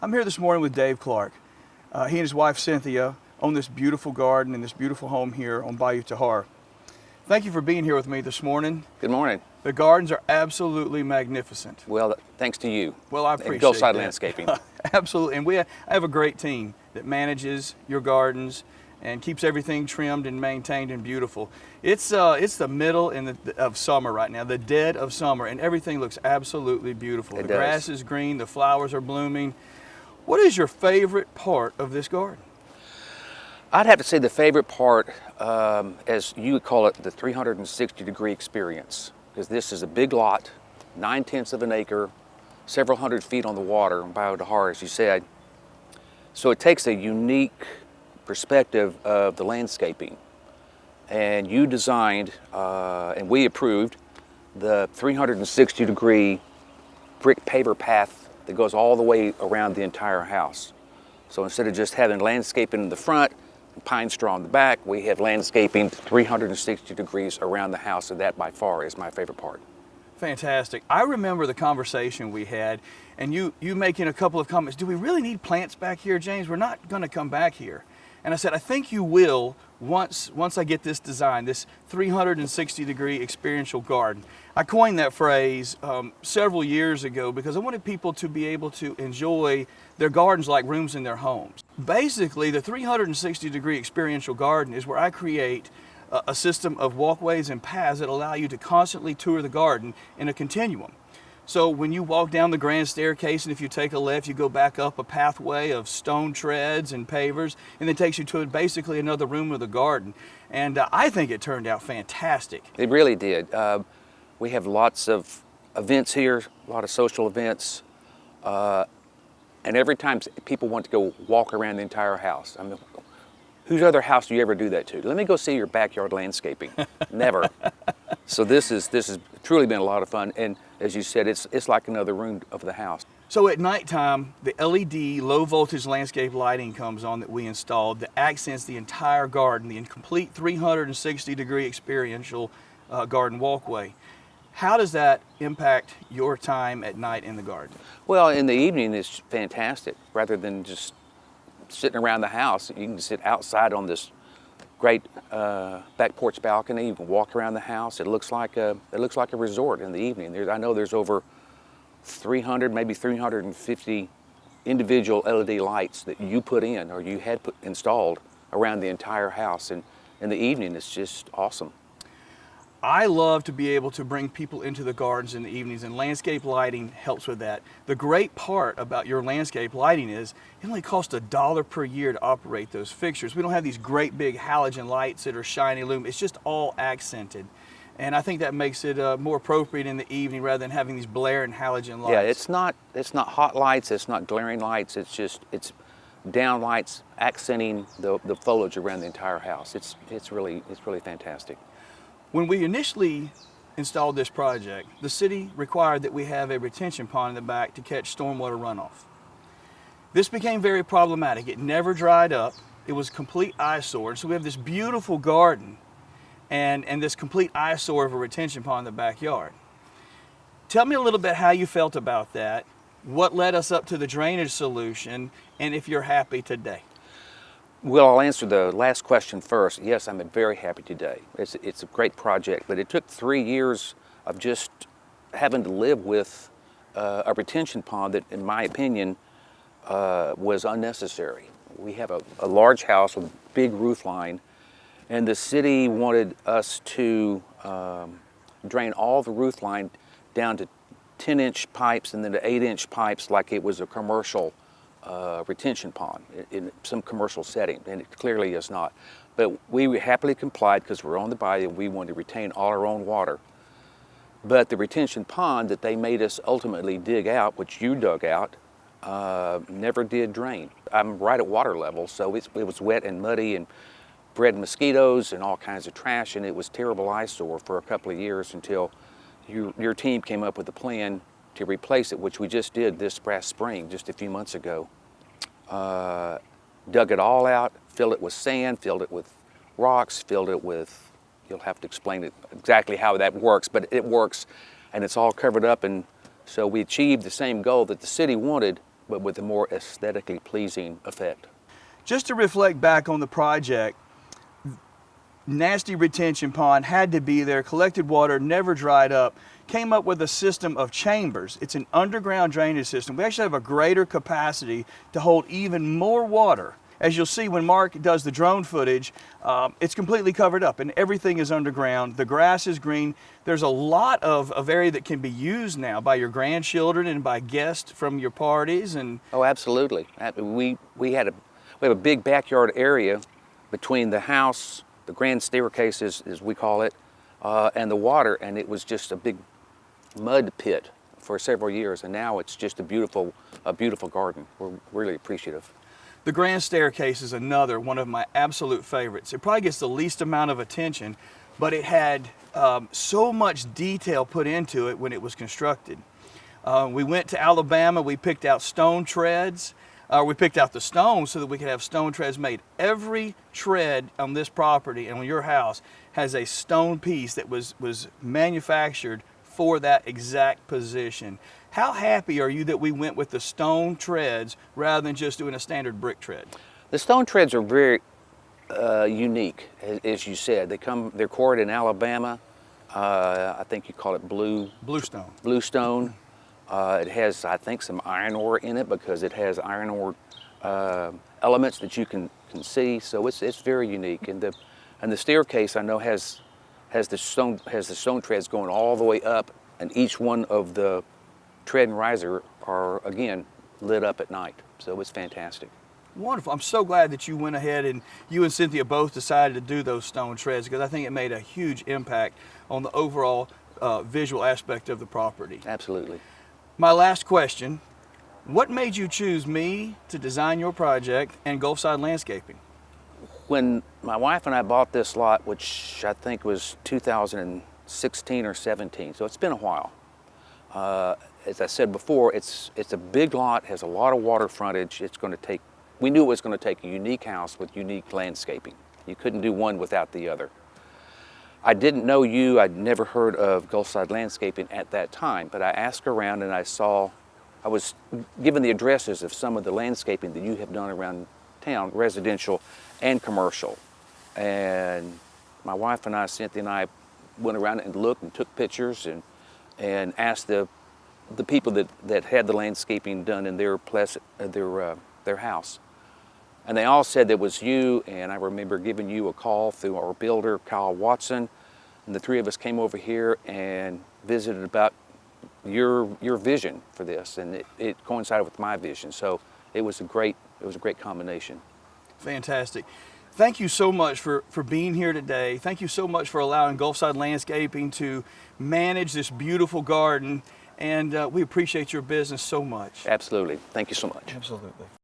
I'm here this morning with Dave Clark. He and his wife Cynthia own this beautiful garden and this beautiful home here on Bayou Texar. Thank you for being here with me this morning. Good morning. The gardens are absolutely magnificent. Well, thanks to you. Well, I appreciate Gulfside that. Landscaping. Absolutely, and I have a great team that manages your gardens and keeps everything trimmed and maintained and beautiful. It's the middle of summer right now, the dead of summer, and everything looks absolutely beautiful. The grass is green, the flowers are blooming. What is your favorite part of this garden? I'd have to say the favorite part, as you would call it, the 360-degree experience, because this is a big lot, 9/10 of an acre, several hundred feet on the water in Bayou Texar, as you said. So it takes a unique perspective of the landscaping. And you designed, and we approved, the 360-degree brick paver path that goes all the way around the entire house. So instead of just having landscaping in the front and pine straw in the back, we have landscaping 360 degrees around the house, and that by far is my favorite part. Fantastic. I remember the conversation we had, and you making a couple of comments. Do we really need plants back here, James? We're not going to come back here. And I said, I think you will once I get this design, this 360-degree experiential garden. I coined that phrase several years ago because I wanted people to be able to enjoy their gardens like rooms in their homes. Basically, the 360-degree experiential garden is where I create a system of walkways and paths that allow you to constantly tour the garden in a continuum. So when you walk down the grand staircase, and if you take a left, you go back up a pathway of stone treads and pavers, and it takes you to basically another room of the garden. And I think it turned out fantastic. It really did. We have lots of events here, a lot of social events, and every time people want to go walk around the entire house. I mean, whose other house do you ever do that to? Let me go see your backyard landscaping. Never. So this has truly been a lot of fun, and as you said, it's like another room of the house. So at nighttime, the LED low voltage landscape lighting comes on that we installed that accents the entire garden, the complete 360-degree experiential garden walkway. How does that impact your time at night in the garden? Well, in the evening it's fantastic. Rather than just sitting around the house, you can sit outside on this great back porch balcony. You can walk around the house. It looks like a resort in the evening. I know there's over 300, maybe 350 individual LED lights that you put in or you had installed around the entire house, and in the evening it's just awesome. I love to be able to bring people into the gardens in the evenings, and landscape lighting helps with that. The great part about your landscape lighting is it only costs $1 per year to operate those fixtures. We don't have these great big halogen lights that are shiny lumen. It's just all accented. And I think that makes it more appropriate in the evening rather than having these blaring halogen lights. Yeah, it's not hot lights, it's not glaring lights, it's down lights accenting the foliage around the entire house. It's really fantastic. When we initially installed this project, the city required that we have a retention pond in the back to catch stormwater runoff. This became very problematic. It never dried up. It was a complete eyesore. So we have this beautiful garden and this complete eyesore of a retention pond in the backyard. Tell me a little bit how you felt about that, what led us up to the drainage solution, and if you're happy today. Well, I'll answer the last question first. Yes, I'm very happy today. It's a great project, but it took 3 years of just having to live with a retention pond that, in my opinion, was unnecessary. We have a large house with a big roof line, and the city wanted us to drain all the roof line down to 10-inch pipes and then to 8-inch pipes like it was a commercial retention pond in some commercial setting, and it clearly is not. But we happily complied because we're on the bayou and we wanted to retain all our own water. But the retention pond that they made us ultimately dig out, which you dug out, never did drain. I'm right at water level, so it was wet and muddy and bred mosquitoes and all kinds of trash, and it was terrible eyesore for a couple of years until your team came up with a plan to replace it, which we just did this past spring, just a few months ago. Dug it all out, filled it with sand, filled it with rocks, filled it with, you'll have to explain it exactly how that works, but it works, and it's all covered up, and so we achieved the same goal that the city wanted but with a more aesthetically pleasing effect. Just to reflect back on the project, nasty retention pond had to be there, collected water, never dried up, came up with a system of chambers. It's an underground drainage system. We actually have a greater capacity to hold even more water. As you'll see when Mark does the drone footage, it's completely covered up and everything is underground. The grass is green. There's a lot of area that can be used now by your grandchildren and by guests from your parties. And Oh, absolutely. We have a big backyard area between the house, the grand staircase as we call it, and the water, and it was just a big mud pit for several years, and now it's just a beautiful garden. We're really appreciative. the grand staircase is another one of my absolute favorites. It probably gets the least amount of attention, but it had so much detail put into it when it was constructed. We went to Alabama, we picked out stone treads. We picked out the stones so that we could have stone treads made. Every tread on this property and on your house has a stone piece that was manufactured for that exact position. How happy are you that we went with the stone treads rather than just doing a standard brick tread? The stone treads are very unique, as you said. They're quarried in Alabama. I think you call it Bluestone. Bluestone. It has, I think, some iron ore in it because it has iron ore elements that you can see. So it's very unique. And the staircase, I know, has the stone treads going all the way up, and each one of the tread and riser are, again, lit up at night. So it's fantastic. Wonderful. I'm so glad that you went ahead and you and Cynthia both decided to do those stone treads, because I think it made a huge impact on the overall visual aspect of the property. Absolutely. My last question, what made you choose me to design your project and Gulfside Landscaping? When my wife and I bought this lot, which I think was 2016 or 17, so it's been a while. As I said before, it's a big lot, has a lot of water frontage. We knew it was going to take a unique house with unique landscaping. You couldn't do one without the other. I didn't know you, I'd never heard of Gulfside Landscaping at that time, but I asked around and I was given the addresses of some of the landscaping that you have done around town, residential and commercial. And my wife and I, Cynthia and I, went around and looked and took pictures and asked the people that had the landscaping done in their house. And they all said it was you, and I remember giving you a call through our builder, Kyle Watson, and the three of us came over here and visited about your vision for this, and it coincided with my vision. So it was a great combination. Fantastic. Thank you so much for being here today. Thank you so much for allowing Gulfside Landscaping to manage this beautiful garden, and we appreciate your business so much. Absolutely. Thank you so much. Absolutely.